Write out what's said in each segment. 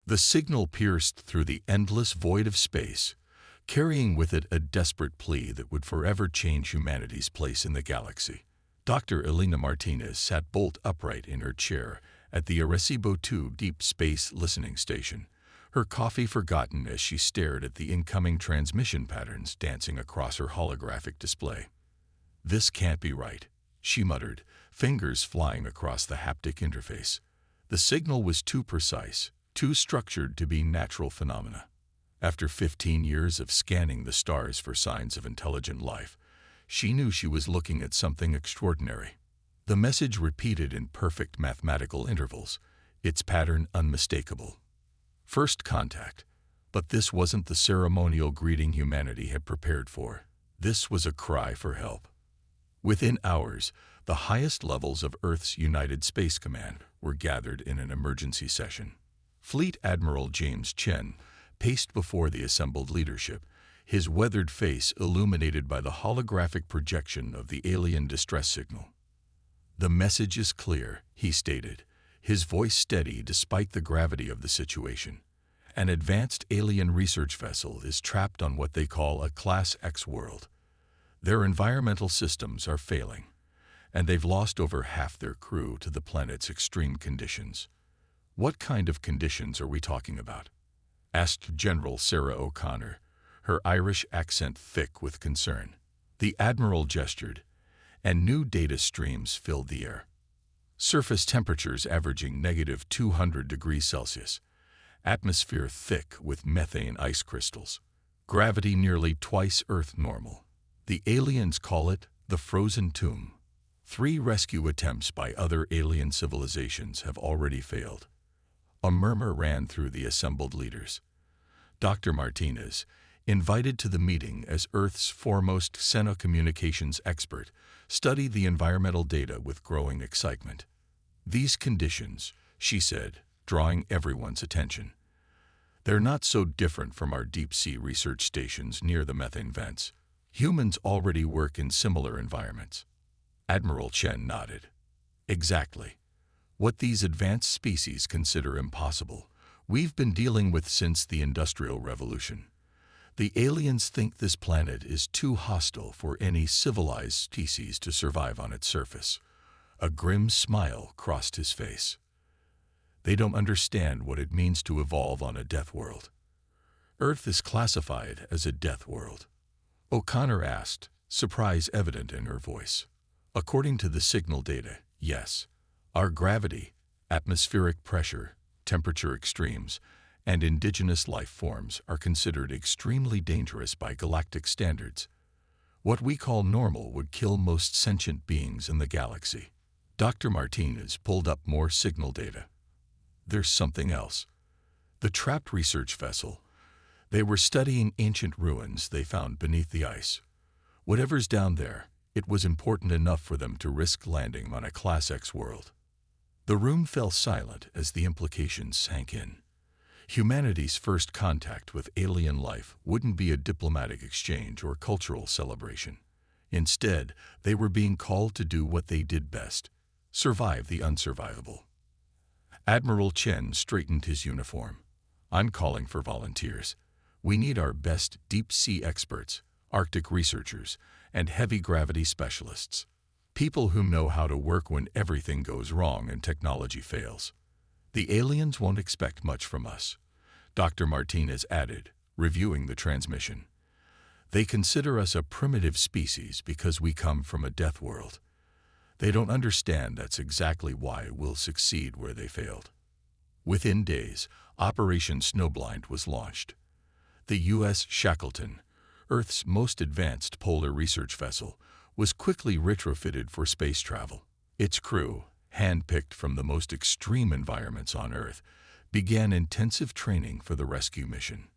The signal pierced through the endless void of space, carrying with it a desperate plea that would forever change humanity's place in the galaxy. Dr. Elena Martinez sat bolt upright in her chair at the Arecibo 2 Deep Space Listening Station, her coffee forgotten as she stared at the incoming transmission patterns dancing across her holographic display. "This can't be right," she muttered, fingers flying across the haptic interface. The signal was too precise, too structured to be natural phenomena. After 15 years of scanning the stars for signs of intelligent life, she knew she was looking at something extraordinary. The message repeated in perfect mathematical intervals, its pattern unmistakable. First contact. But this wasn't the ceremonial greeting humanity had prepared for. This was a cry for help. Within hours, the highest levels of Earth's United Space Command were gathered in an emergency session. Fleet Admiral James Chen paced before the assembled leadership, his weathered face illuminated by the holographic projection of the alien distress signal. "The message is clear," he stated, his voice steady despite the gravity of the situation. "An advanced alien research vessel is trapped on what they call a Class X world. Their environmental systems are failing, and they've lost over half their crew to the planet's extreme conditions." "What kind of conditions are we talking about?" asked General Sarah O'Connor, her Irish accent thick with concern. The Admiral gestured, and new data streams filled the air. Surface temperatures averaging -200 degrees Celsius, atmosphere thick with methane ice crystals, gravity nearly twice Earth normal. The aliens call it the frozen tomb. 3 rescue attempts by other alien civilizations have already failed. A murmur ran through the assembled leaders. Dr. Martinez, invited to the meeting as Earth's foremost xenocommunications expert, studied the environmental data with growing excitement. "These conditions," she said, drawing everyone's attention, "they're not so different from our deep-sea research stations near the methane vents. Humans already work in similar environments." Admiral Chen nodded. "Exactly. What these advanced species consider impossible, we've been dealing with since the Industrial Revolution. The aliens think this planet is too hostile for any civilized species to survive on its surface." A grim smile crossed his face. "They don't understand what it means to evolve on a death world." "Earth is classified as a death world?" O'Connor asked, surprise evident in her voice. "According to the signal data, yes. Our gravity, atmospheric pressure, temperature extremes, and indigenous life forms are considered extremely dangerous by galactic standards. What we call normal would kill most sentient beings in the galaxy." Dr. Martinez pulled up more signal data. "There's something else. The trapped research vessel. They were studying ancient ruins they found beneath the ice. Whatever's down there, it was important enough for them to risk landing on a Class X world." The room fell silent as the implications sank in. Humanity's first contact with alien life wouldn't be a diplomatic exchange or cultural celebration. Instead, they were being called to do what they did best: survive the unsurvivable. Admiral Chen straightened his uniform. "I'm calling for volunteers. We need our best deep-sea experts, Arctic researchers, and heavy-gravity specialists. People who know how to work when everything goes wrong and technology fails. The aliens won't expect much from us," Dr. Martinez added, reviewing the transmission. "They consider us a primitive species because we come from a death world. They don't understand that's exactly why we'll succeed where they failed." Within days, Operation Snowblind was launched. The U.S. Shackleton, Earth's most advanced polar research vessel, was quickly retrofitted for space travel. Its crew, hand-picked from the most extreme environments on Earth, began intensive training for the rescue mission.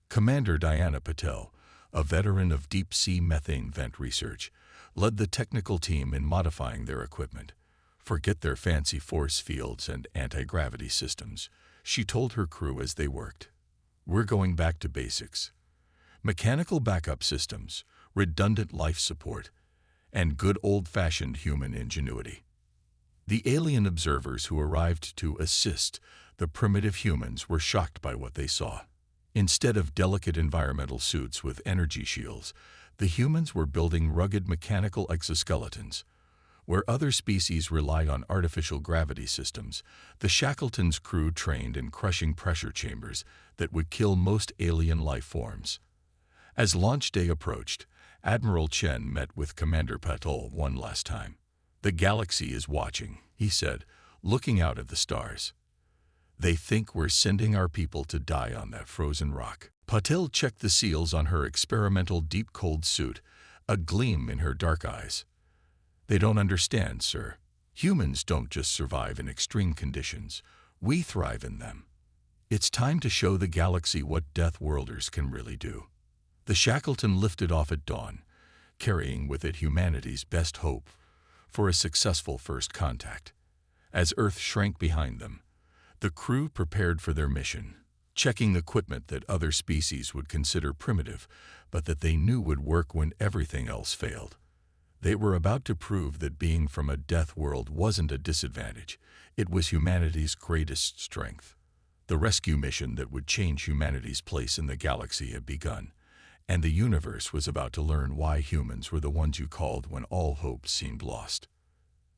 Commander Diana Patel, a veteran of deep-sea methane vent research, led the technical team in modifying their equipment. "Forget their fancy force fields and anti-gravity systems," she told her crew as they worked. "We're going back to basics. Mechanical backup systems, redundant life support, and good old-fashioned human ingenuity." The alien observers who arrived to assist The primitive humans were shocked by what they saw. Instead of delicate environmental suits with energy shields, the humans were building rugged mechanical exoskeletons. Where other species relied on artificial gravity systems, the Shackleton's crew trained in crushing pressure chambers that would kill most alien life forms. As launch day approached, Admiral Chen met with Commander Patel one last time. "The galaxy is watching," he said, looking out at the stars. "They think we're sending our people to die on that frozen rock." Patel checked the seals on her experimental deep-cold suit, a gleam in her dark eyes. "They don't understand, sir. Humans don't just survive in extreme conditions. We thrive in them. It's time to show the galaxy what Deathworlders can really do." The Shackleton lifted off at dawn, carrying with it humanity's best hope for a successful first contact. As Earth shrank behind them, the crew prepared for their mission, checking equipment that other species would consider primitive, but that they knew would work when everything else failed. They were about to prove that being from a death world wasn't a disadvantage. It was humanity's greatest strength. The rescue mission that would change humanity's place in the galaxy had begun, and the universe was about to learn why humans were the ones you called when all hope seemed lost.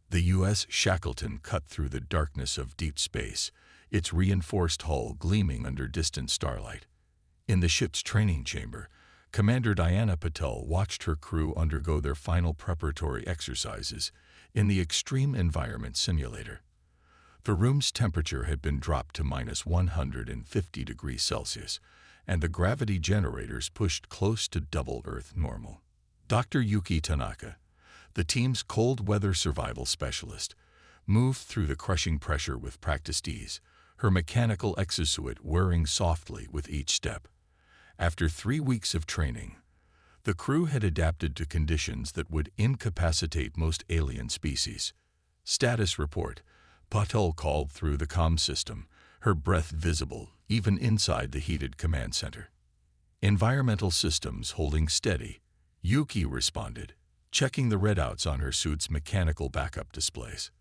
The U.S. Shackleton cut through the darkness of deep space, its reinforced hull gleaming under distant starlight. In the ship's training chamber, Commander Diana Patel watched her crew undergo their final preparatory exercises in the extreme environment simulator. The room's temperature had been dropped to minus 150 degrees Celsius, and the gravity generators pushed close to double Earth normal. Dr. Yuki Tanaka, the team's cold weather survival specialist, moved through the crushing pressure with practiced ease, her mechanical exosuit whirring softly with each step. After 3 weeks of training, the crew had adapted to conditions that would incapacitate most alien species. "Status report," Patel called through the comm system, her breath visible even inside the heated command center. "Environmental systems holding steady," Yuki responded, checking the readouts on her suit's mechanical backup displays.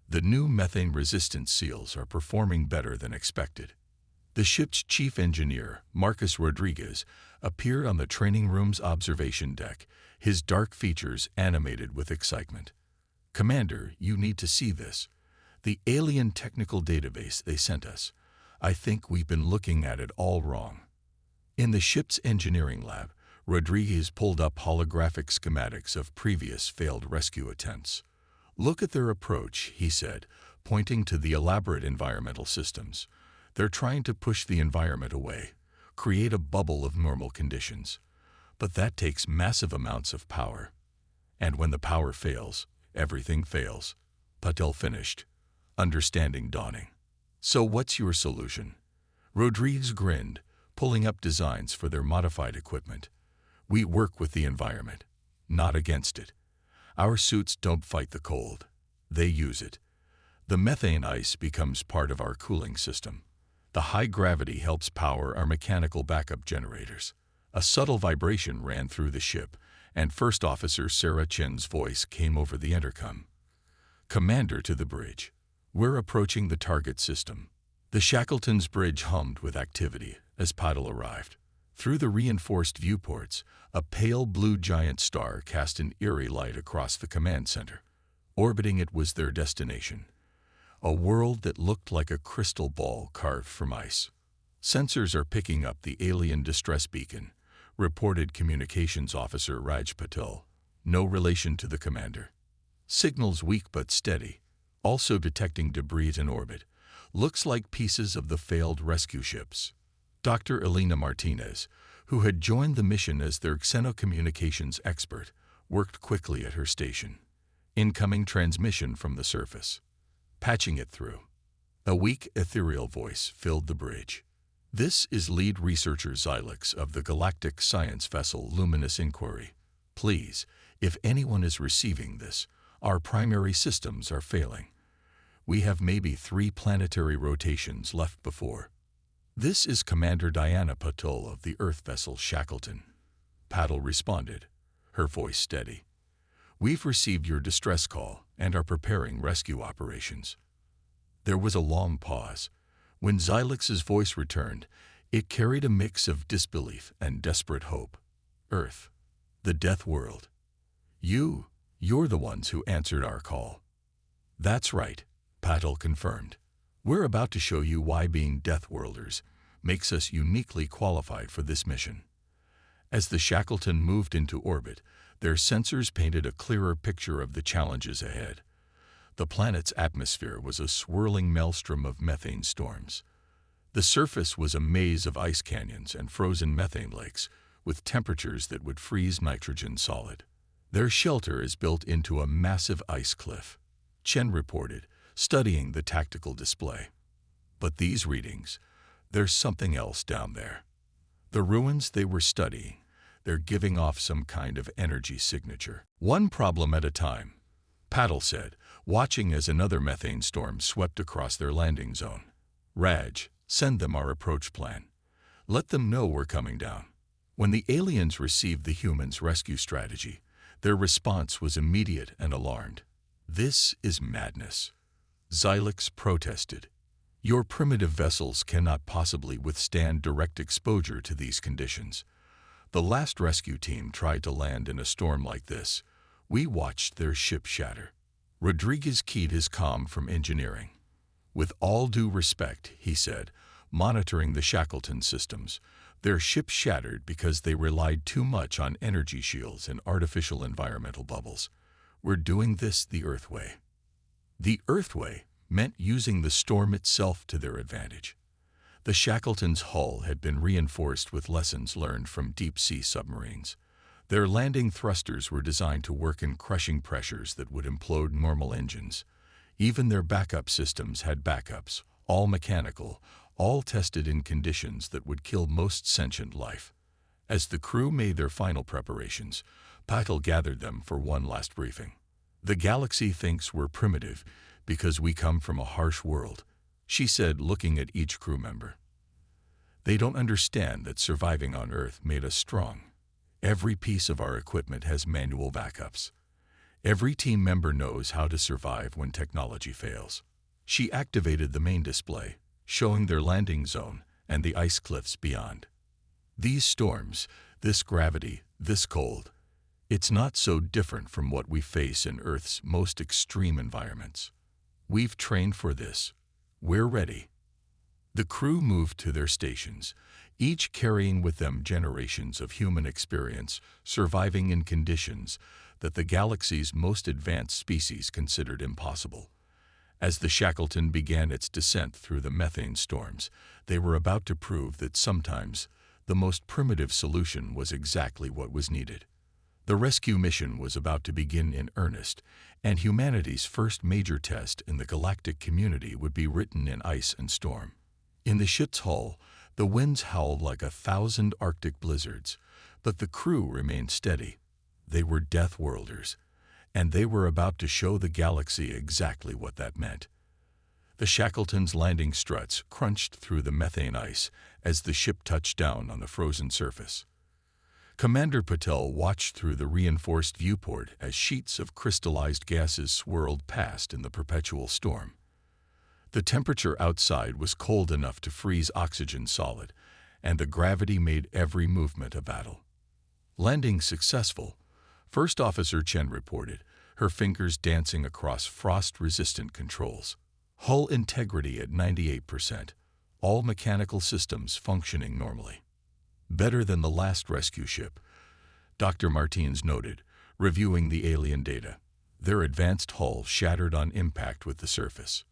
"The new methane-resistant seals are performing better than expected." The ship's chief engineer, Marcus Rodriguez, appeared on the training room's observation deck, his dark features animated with excitement. "Commander, you need to see this. The alien technical database they sent us. I think we've been looking at it all wrong." In the ship's engineering lab, Rodriguez pulled up holographic schematics of previous failed rescue attempts. "Look at their approach," he said, pointing to the elaborate environmental systems. "They're trying to push the environment away, create a bubble of normal conditions. But that takes massive amounts of power. And when the power fails, everything fails," Patel finished, understanding dawning. "So what's your solution?" Rodriguez grinned, pulling up designs for their modified equipment. "We work with the environment, not against it. Our suits don't fight the cold. They use it. The methane ice becomes part of our cooling system. The high gravity helps power our mechanical backup generators." A subtle vibration ran through the ship, and First Officer Sarah Chen's voice came over the intercom. "Commander, to the bridge. We're approaching the target system." The Shackleton's bridge hummed with activity as Patel arrived. Through the reinforced viewports, a pale blue giant star cast an eerie light across the command center. Orbiting it was their destination, a world that looked like a crystal ball carved from ice. "Sensors are picking up the alien distress beacon," reported Communications Officer Raj Patel, no relation to the commander. "Signals weak but steady, also detecting debris in orbit. Looks like pieces of the failed rescue ships." Dr. Elena Martinez, who had joined the mission as their xenocommunications expert, worked quickly at her station. "Incoming transmission from the surface." Patching it through. A weak, ethereal voice filled the bridge. "This is lead researcher Xylix of the galactic science vessel Luminous Inquiry. Please, if anyone is receiving this, our primary systems are failing. We have maybe 3 planetary rotations left before." "This is Commander Diana Patel of the Earth vessel Shackleton," Patel responded, her voice steady. "We've received your distress call and are preparing rescue operations." There was a long pause, When Xylix's voice returned, it carried a mix of disbelief and desperate hope. Earth, the death world. You're the ones who answered our call. That's right, Patel confirmed. We're about to show you why being Deathworlders makes us uniquely qualified for this mission. As the Shackleton moved into orbit, their sensors painted a clearer picture of the challenges ahead. The planet's atmosphere was a swirling maelstrom of methane storms. The surface was a maze of ice canyons and frozen methane lakes, with temperatures that would freeze nitrogen solid. Their shelter is built into a massive ice cliff, Chen reported, studying the tactical display. But these readings, there's something else down there. The ruins they were studying, they're giving off some kind of energy signature. One problem at a time, Patel said, watching as another methane storm swept across their landing zone. Raj, send them our approach plan. Let them know we're coming down. When the aliens received the humans' rescue strategy, their response was immediate and alarmed. This is madness. Xylix protested. Your primitive vessels cannot possibly withstand direct exposure to these conditions. The last rescue team tried to land in a storm like this. We watched their ship shatter. Rodriguez keyed his comm from engineering. With all due respect, he said, monitoring the Shackleton systems, their ship shattered because they relied too much on energy shields and artificial environmental bubbles. We're doing this the Earth way. The Earth way meant using the storm itself to their advantage. The Shackleton's hull had been reinforced with lessons learned from deep-sea submarines. Their landing thrusters were designed to work in crushing pressures that would implode normal engines. Even their backup systems had backups, all mechanical, all tested in conditions that would kill most sentient life. As the crew made their final preparations, Patel gathered them for one last briefing. The galaxy thinks we're primitive because we come from a harsh world, she said, looking at each crew member. They don't understand that surviving on Earth made us strong. Every piece of our equipment has manual backups. Every team member knows how to survive when technology fails. She activated the main display, showing their landing zone and the ice cliffs beyond. These storms, this gravity, this cold, it's not so different from what we face in Earth's most extreme environments. We've trained for this. We're ready. The crew moved to their stations, each carrying with them generations of human experience, surviving in conditions that the galaxy's most advanced species considered impossible. As the Shackleton began its descent through the methane storms, they were about to prove that sometimes the most primitive solution was exactly what was needed. The rescue mission was about to begin in earnest, and humanity's first major test in the galactic community would be written in ice and storm. In the ship's hull, the winds howled like 1,000 Arctic blizzards, but the crew remained steady. They were Deathworlders, and they were about to show the galaxy exactly what that meant. The Shackleton's landing struts crunched through the methane ice as the ship touched down on the frozen surface. Commander Patel watched through the reinforced viewport as sheets of crystallized gases swirled past in the perpetual storm. The temperature outside was cold enough to freeze oxygen solid, and the gravity made every movement a battle. Landing successful, First Officer Chen reported, her fingers dancing across frost-resistant controls. Hull integrity at 98%, all mechanical systems functioning normally. Better than the last rescue ship, Dr. Martins noted, reviewing the alien data. Their advanced hull shattered on impact with the surface.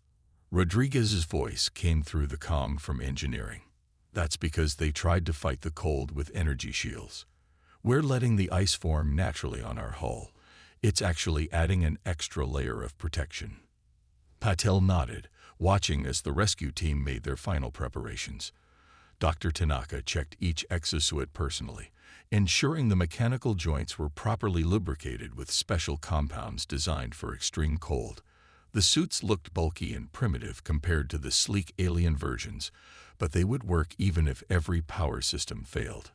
Rodriguez's voice came through the comm from engineering. That's because they tried to fight the cold with energy shields. We're letting the ice form naturally on our hull. It's actually adding an extra layer of protection. Patel nodded, watching as the rescue team made their final preparations. Dr. Tanaka checked each exosuit personally, ensuring the mechanical joints were properly lubricated with special compounds designed for extreme cold. The suits looked bulky and primitive compared to the sleek alien versions, but they would work even if every power system failed.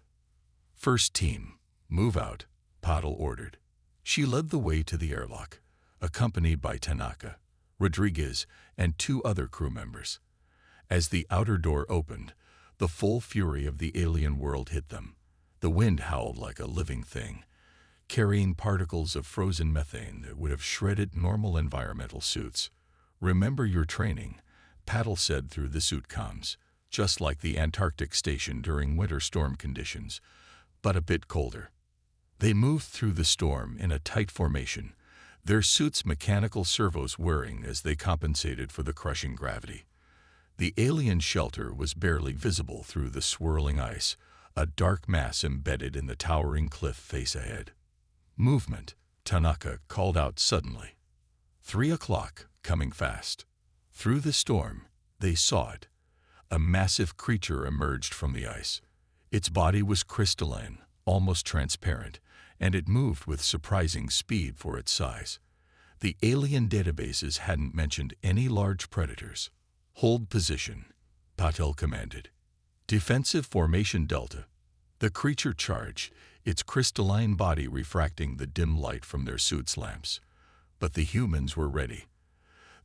First team, move out, Patel ordered. She led the way to the airlock, accompanied by Tanaka, Rodriguez, and 2 other crew members. As the outer door opened, the full fury of the alien world hit them. The wind howled like a living thing, carrying particles of frozen methane that would have shredded normal environmental suits. "Remember your training," Paddle said through the suit comms, "just like the Antarctic station during winter storm conditions, but a bit colder." They moved through the storm in a tight formation, their suits' mechanical servos whirring as they compensated for the crushing gravity. The alien shelter was barely visible through the swirling ice, a dark mass embedded in the towering cliff face ahead. "Movement," Tanaka called out suddenly. 3 o'clock, coming fast. Through the storm, they saw it. A massive creature emerged from the ice. Its body was crystalline, almost transparent, and it moved with surprising speed for its size. The alien databases hadn't mentioned any large predators. "Hold position," Patel commanded. "Defensive formation Delta." The creature charged, its crystalline body refracting the dim light from their suits' lamps. But the humans were ready.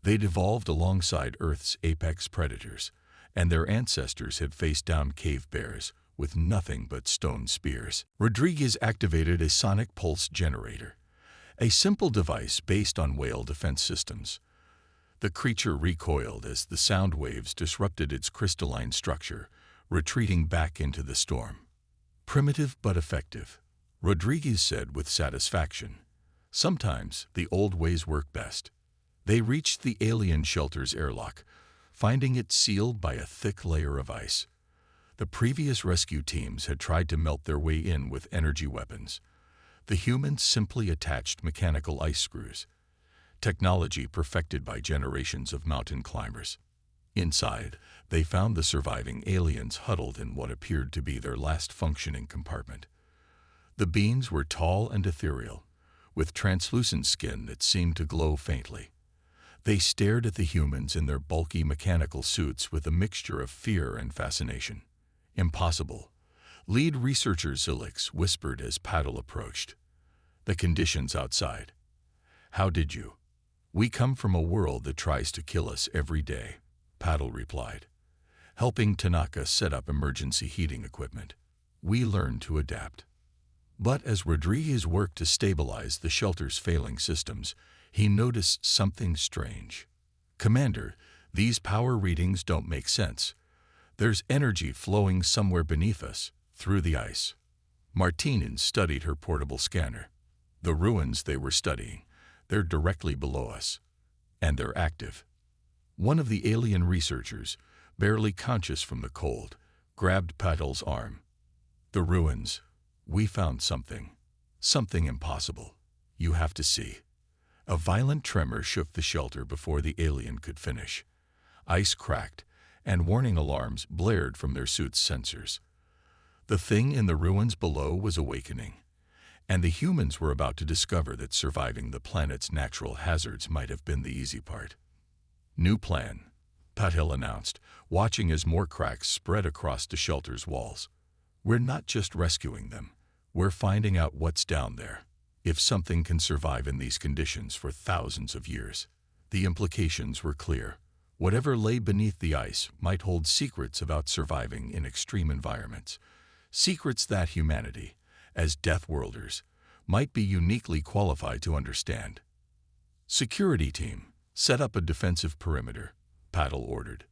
They'd evolved alongside Earth's apex predators, and their ancestors had faced down cave bears with nothing but stone spears. Rodriguez activated a sonic pulse generator, a simple device based on whale defense systems. The creature recoiled as the sound waves disrupted its crystalline structure, retreating back into the storm. "Primitive but effective," Rodriguez said with satisfaction. "Sometimes the old ways work best." They reached the alien shelter's airlock, finding it sealed by a thick layer of ice. The previous rescue teams had tried to melt their way in with energy weapons. The humans simply attached mechanical ice screws, technology perfected by generations of mountain climbers. Inside, they found the surviving aliens huddled in what appeared to be their last functioning compartment. The beings were tall and ethereal, with translucent skin that seemed to glow faintly. They stared at the humans in their bulky mechanical suits with a mixture of fear and fascination. "Impossible," lead researcher Zilix whispered as Paddle approached. "The conditions outside." "How did you?" "We come from a world that tries to kill us every day," Paddle replied, helping Tanaka set up emergency heating equipment. "We learned to adapt." But as Rodriguez worked to stabilize the shelter's failing systems, he noticed something strange. "Commander, these power readings don't make sense. There's energy flowing somewhere beneath us, through the ice." Martinez studied her portable scanner. "The ruins they were studying, they're directly below us. And they're active." One of the alien researchers, barely conscious from the cold, grabbed Paddle's arm. "The ruins. We found something. Something impossible. You have to see." A violent tremor shook the shelter before the alien could finish. Ice cracked, and warning alarms blared from their suit's sensors. The thing in the ruins below was awakening, and the humans were about to discover that surviving the planet's natural hazards might have been the easy part. "New plan," Patel announced, watching as more cracks spread across the shelter's walls. "We're not just rescuing them. We're finding out what's down there. If something can survive in these conditions for thousands of years." The implications were clear. Whatever lay beneath the ice might hold secrets about surviving in extreme environments. Secrets that humanity, as Deathworlders, might be uniquely qualified to understand. "Security team, set up a defensive perimeter," Paddle ordered.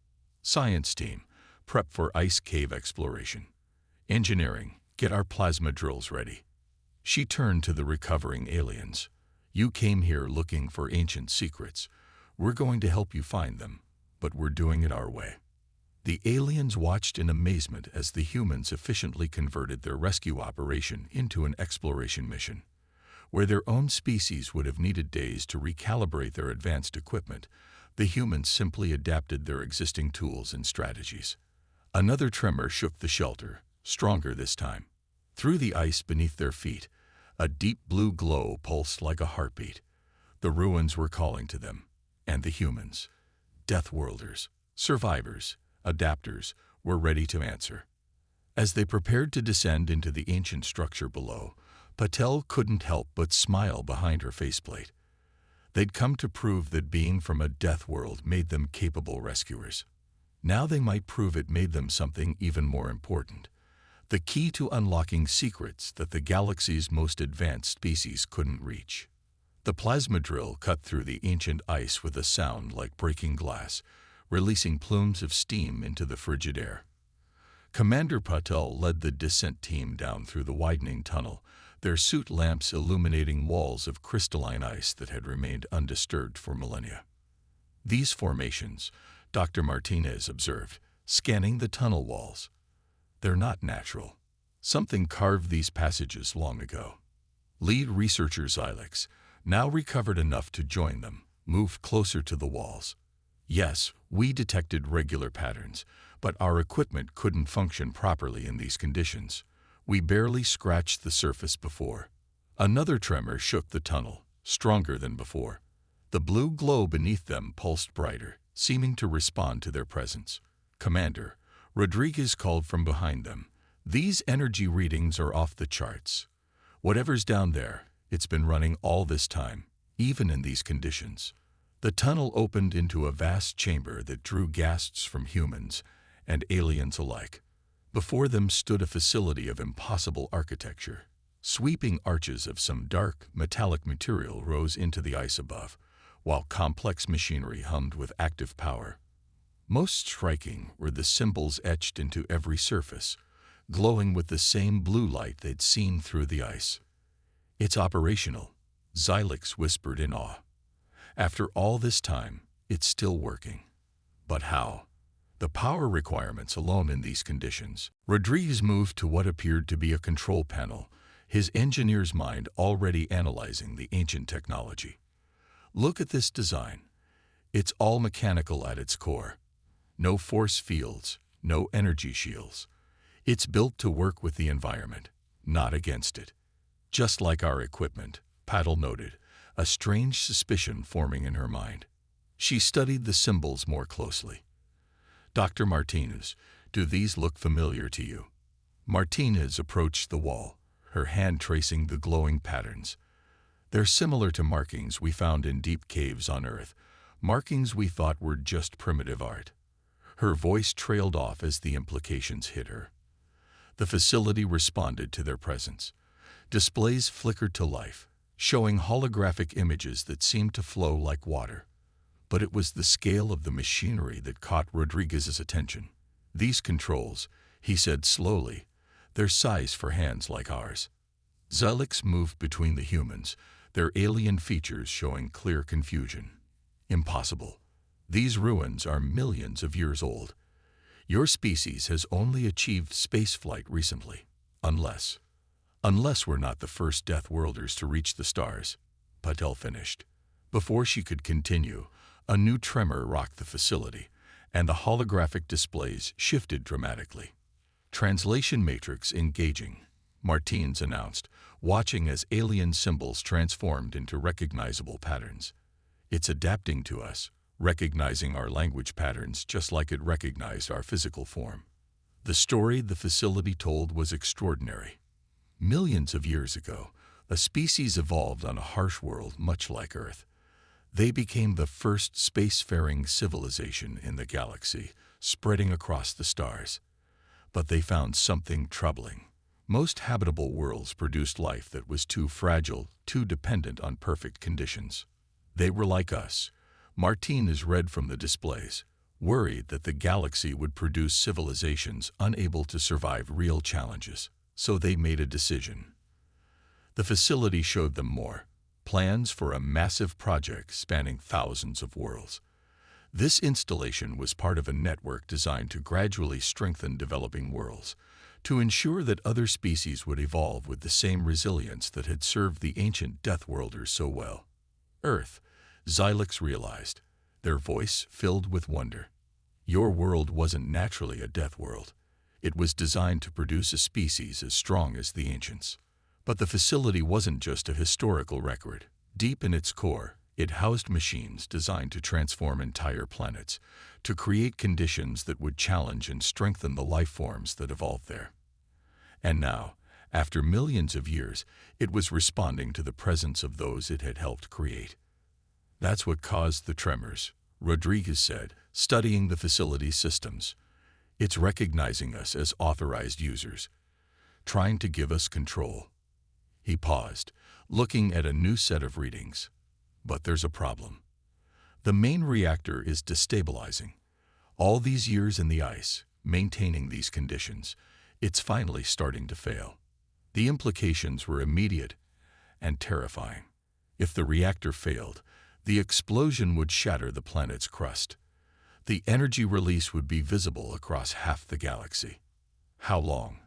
"Science team, prep for ice cave exploration. Engineering, get our plasma drills ready." She turned to the recovering aliens. "You came here looking for ancient secrets. We're going to help you find them, but we're doing it our way." The aliens watched in amazement as the humans efficiently converted their rescue operation into an exploration mission. Where their own species would have needed days to recalibrate their advanced equipment, the humans simply adapted their existing tools and strategies. Another tremor shook the shelter, stronger this time. Through the ice beneath their feet, a deep blue glow pulsed like a heartbeat. The ruins were calling to them, and the humans, Deathworlders, survivors, adapters, were ready to answer. As they prepared to descend into the ancient structure below, Patel couldn't help but smile behind her faceplate. They'd come to prove that being from a death world made them capable rescuers. Now they might prove it made them something even more important. The key to unlocking secrets that the galaxy's most advanced species couldn't reach. The plasma drill cut through the ancient ice with a sound like breaking glass, releasing plumes of steam into the frigid air. Commander Patel led the descent team down through the widening tunnel, their suit lamps illuminating walls of crystalline ice that had remained undisturbed for millennia. These formations, Dr. Martinez observed, scanning the tunnel walls. They're not natural. Something carved these passages long ago. Lead researcher Xylix, now recovered enough to join them, moved closer to the walls. Yes, we detected regular patterns, but our equipment couldn't function properly in these conditions. We barely scratched the surface before. Another tremor shook the tunnel, stronger than before. The blue glow beneath them pulsed brighter, seeming to respond to their presence. "Commander," Rodriguez called from behind them, "these energy readings are off the charts. Whatever's down there, it's been running all this time, even in these conditions." The tunnel opened into a vast chamber that drew gasps from humans and aliens alike. Before them stood a facility of impossible architecture. Sweeping arches of some dark, metallic material rose into the ice above, while complex machinery hummed with active power. Most striking were the symbols etched into every surface, glowing with the same blue light they'd seen through the ice. "It's operational," Xylix whispered in awe. "After all this time, it's still working." But how? The power requirements alone in these conditions. Rodriguez moved to what appeared to be a control panel, his engineer's mind already analyzing the ancient technology. "Look at this design. It's all mechanical at its core. No force fields, no energy shields. It's built to work with the environment, not against it." "Just like our equipment," Paddle noted, a strange suspicion forming in her mind. She studied the symbols more closely. "Dr. Martinez, do these look familiar to you?" Martinez approached the wall, her hand tracing the glowing patterns. "They're similar to markings we found in deep caves on Earth, markings we thought were just primitive art." Her voice trailed off as the implications hit her. The facility responded to their presence. Displays flickered to life, showing holographic images that seemed to flow like water. But it was the scale of the machinery that caught Rodriguez's attention. "These controls," he said slowly, "they're size for hands like ours." Xylix moved between the humans, their alien features showing clear confusion. "Impossible. These ruins are millions of years old. Your species has only achieved spaceflight recently. Unless we're not the first Deathworlders to reach the stars," Patel finished. Before she could continue, a new tremor rocked the facility, and the holographic displays shifted dramatically. "Translation matrix engaging," Martinez announced, watching as alien symbols transformed into recognizable patterns. "It's adapting to us, recognizing our language patterns just like it recognized our physical form." The story the facility told was extraordinary. Millions of years ago, a species evolved on a harsh world much like Earth. They became the first spacefaring civilization in the galaxy, spreading across the stars. But they found something troubling. Most habitable worlds produced life that was too fragile, too dependent on perfect conditions. They were like us, Martinez read from the displays, worried that the galaxy would produce civilizations unable to survive real challenges. So they made a decision. The facility showed them more. Plans for a massive project spanning thousands of worlds. This installation was part of a network designed to gradually strengthen developing worlds, to ensure that other species would evolve with the same resilience that had served the ancient Deathworlders so well. "Earth," Xylix realized, their voice filled with wonder. "Your world wasn't naturally a death world. It was designed to produce a species as strong as the ancients." But the facility wasn't just a historical record. Deep in its core, it housed machines designed to transform entire planets, to create conditions that would challenge and strengthen the life forms that evolved there. And now, after millions of years, it was responding to the presence of those it had helped create. "That's what caused the tremors," Rodriguez said, studying the facility's systems. It's recognizing us as authorized users, trying to give us control. He paused, looking at a new set of readings. But there's a problem. The main reactor is destabilizing. All these years in the ice, maintaining these conditions, it's finally starting to fail. The implications were immediate and terrifying. If the reactor failed, the explosion would shatter the planet's crust. The energy release would be visible across half the galaxy. How long?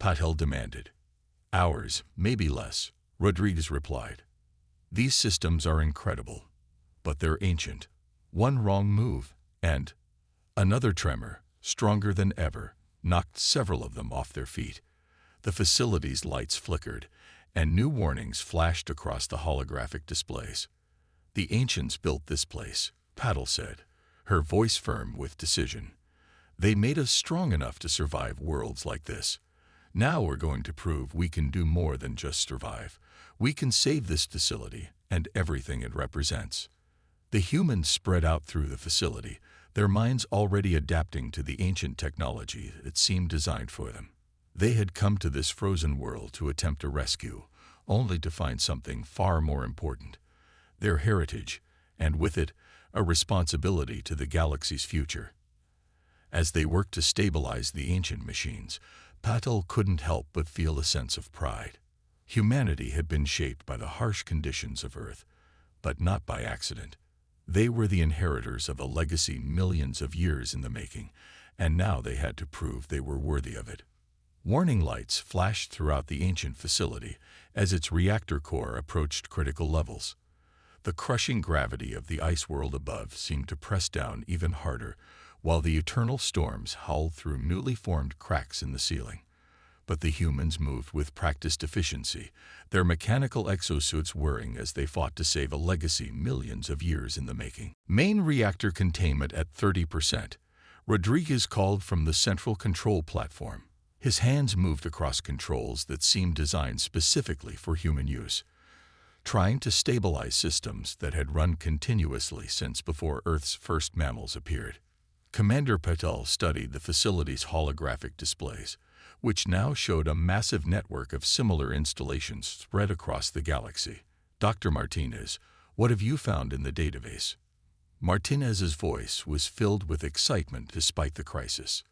Patel demanded. Hours, maybe less, Rodriguez replied. These systems are incredible, but they're ancient. One wrong move, and another tremor, stronger than ever, knocked several of them off their feet. The facility's lights flickered, and new warnings flashed across the holographic displays. The ancients built this place, Patel said, her voice firm with decision. They made us strong enough to survive worlds like this. Now we're going to prove we can do more than just survive. We can save this facility and everything it represents. The humans spread out through the facility, their minds already adapting to the ancient technology that seemed designed for them. They had come to this frozen world to attempt a rescue, only to find something far more important: their heritage, and with it, a responsibility to the galaxy's future. As they worked to stabilize the ancient machines, Patel couldn't help but feel a sense of pride. Humanity had been shaped by the harsh conditions of Earth, but not by accident. They were the inheritors of a legacy millions of years in the making, and now they had to prove they were worthy of it. Warning lights flashed throughout the ancient facility as its reactor core approached critical levels. The crushing gravity of the ice world above seemed to press down even harder, while the eternal storms howled through newly formed cracks in the ceiling. But the humans moved with practiced efficiency, their mechanical exosuits whirring as they fought to save a legacy millions of years in the making. Main reactor containment at 30%. Rodriguez called from the central control platform. His hands moved across controls that seemed designed specifically for human use, trying to stabilize systems that had run continuously since before Earth's first mammals appeared. Commander Patel studied the facility's holographic displays, which now showed a massive network of similar installations spread across the galaxy. Dr. Martinez, what have you found in the database? Martinez's voice was filled with excitement despite the crisis.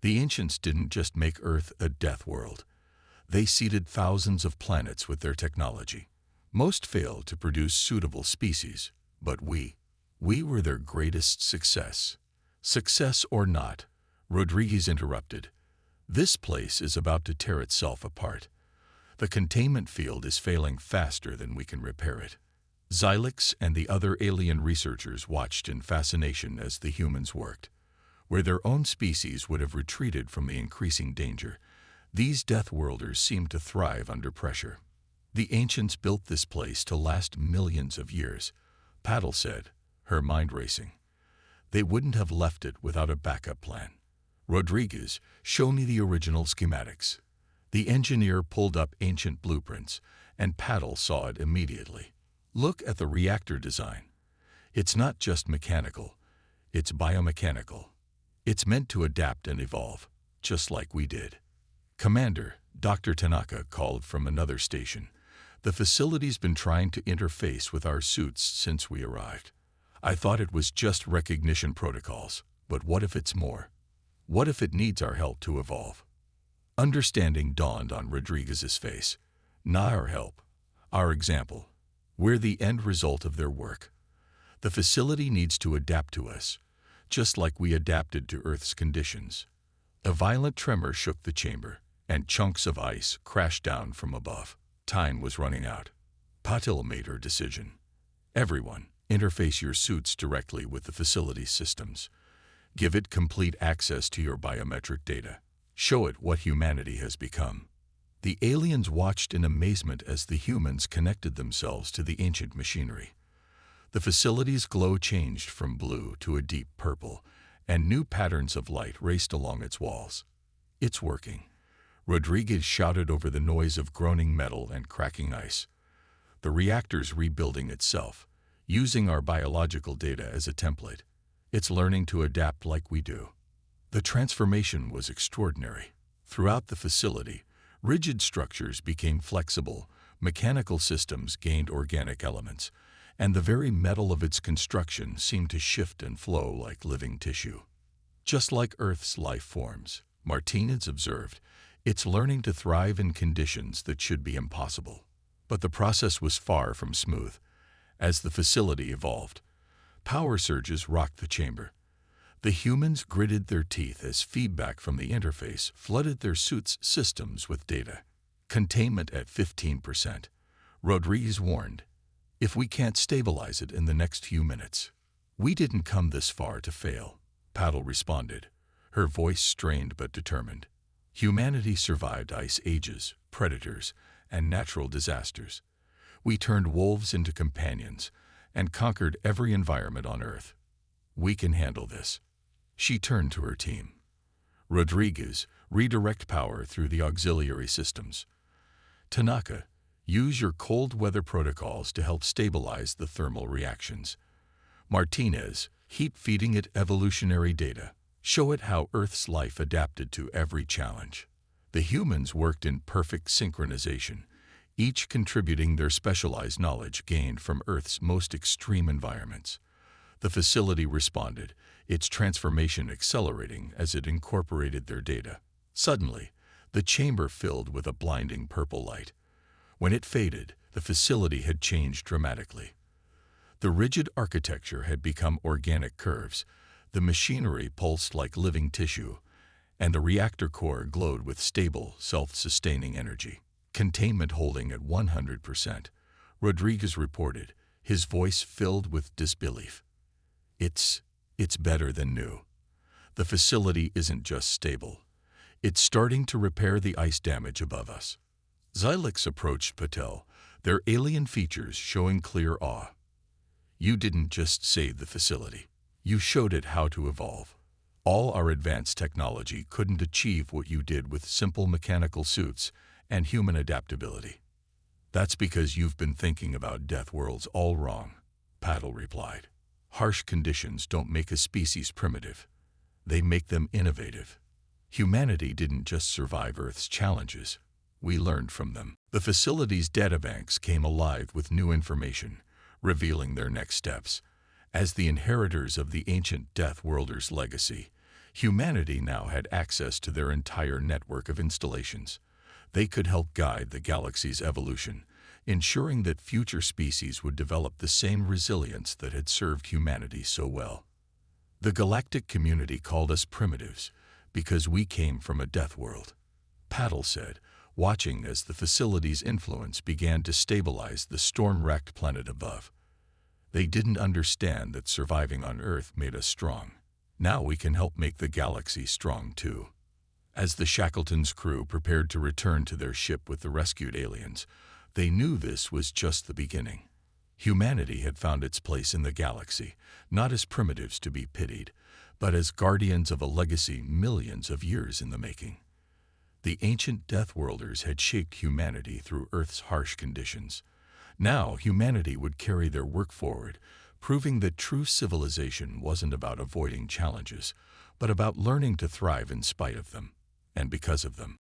The ancients didn't just make Earth a death world. They seeded thousands of planets with their technology. Most failed to produce suitable species, but we were their greatest success. Success or not, Rodriguez interrupted. This place is about to tear itself apart. The containment field is failing faster than we can repair it. Xylix and the other alien researchers watched in fascination as the humans worked. Where their own species would have retreated from the increasing danger, these Deathworlders seemed to thrive under pressure. The ancients built this place to last millions of years, Patel said, her mind racing. They wouldn't have left it without a backup plan. Rodriguez, show me the original schematics. The engineer pulled up ancient blueprints, and Patel saw it immediately. Look at the reactor design. It's not just mechanical, it's biomechanical. It's meant to adapt and evolve, just like we did. Commander, Dr. Tanaka called from another station. The facility's been trying to interface with our suits since we arrived. I thought it was just recognition protocols, but what if it's more? What if it needs our help to evolve? Understanding dawned on Rodriguez's face. Not our help, our example. We're the end result of their work. The facility needs to adapt to us, just like we adapted to Earth's conditions. A violent tremor shook the chamber, and chunks of ice crashed down from above. Time was running out. Patel made her decision. Everyone, interface your suits directly with the facility's systems. Give it complete access to your biometric data. Show it what humanity has become. The aliens watched in amazement as the humans connected themselves to the ancient machinery. The facility's glow changed from blue to a deep purple, and new patterns of light raced along its walls. It's working. Rodriguez shouted over the noise of groaning metal and cracking ice. The reactor's rebuilding itself, using our biological data as a template. It's learning to adapt like we do. The transformation was extraordinary. Throughout the facility, rigid structures became flexible, mechanical systems gained organic elements, and the very metal of its construction seemed to shift and flow like living tissue. Just like Earth's life forms, Martinez observed, it's learning to thrive in conditions that should be impossible. But the process was far from smooth. As the facility evolved, power surges rocked the chamber. The humans gritted their teeth as feedback from the interface flooded their suits' systems with data. Containment at 15%. Rodriguez warned, if we can't stabilize it in the next few minutes. We didn't come this far to fail, Paddle responded, her voice strained but determined. Humanity survived ice ages, predators, and natural disasters. We turned wolves into companions and conquered every environment on Earth. We can handle this. She turned to her team. Rodriguez, redirect power through the auxiliary systems. Tanaka, use your cold weather protocols to help stabilize the thermal reactions. Martinez, keep feeding it evolutionary data. Show it how Earth's life adapted to every challenge. The humans worked in perfect synchronization, each contributing their specialized knowledge gained from Earth's most extreme environments. The facility responded, its transformation accelerating as it incorporated their data. Suddenly, the chamber filled with a blinding purple light. When it faded, the facility had changed dramatically. The rigid architecture had become organic curves, the machinery pulsed like living tissue, and the reactor core glowed with stable, self-sustaining energy. Containment holding at 100%, Rodriguez reported, his voice filled with disbelief. It's better than new. The facility isn't just stable. It's starting to repair the ice damage above us. Xylix approached Patel, their alien features showing clear awe. You didn't just save the facility. You showed it how to evolve. All our advanced technology couldn't achieve what you did with simple mechanical suits and human adaptability. That's because you've been thinking about Deathworlds all wrong, Paddle replied. Harsh conditions don't make a species primitive. They make them innovative. Humanity didn't just survive Earth's challenges. We learned from them. The facility's databanks came alive with new information, revealing their next steps. As the inheritors of the ancient Deathworlders' legacy, humanity now had access to their entire network of installations. They could help guide the galaxy's evolution, ensuring that future species would develop the same resilience that had served humanity so well. The galactic community called us primitives because we came from a death world, Paddle said, watching as the facility's influence began to stabilize the storm-racked planet above. They didn't understand that surviving on Earth made us strong. Now we can help make the galaxy strong too. As the Shackleton's crew prepared to return to their ship with the rescued aliens, they knew this was just the beginning. Humanity had found its place in the galaxy, not as primitives to be pitied, but as guardians of a legacy millions of years in the making. The ancient Deathworlders had shaped humanity through Earth's harsh conditions. Now humanity would carry their work forward, proving that true civilization wasn't about avoiding challenges, but about learning to thrive in spite of them, and because of them.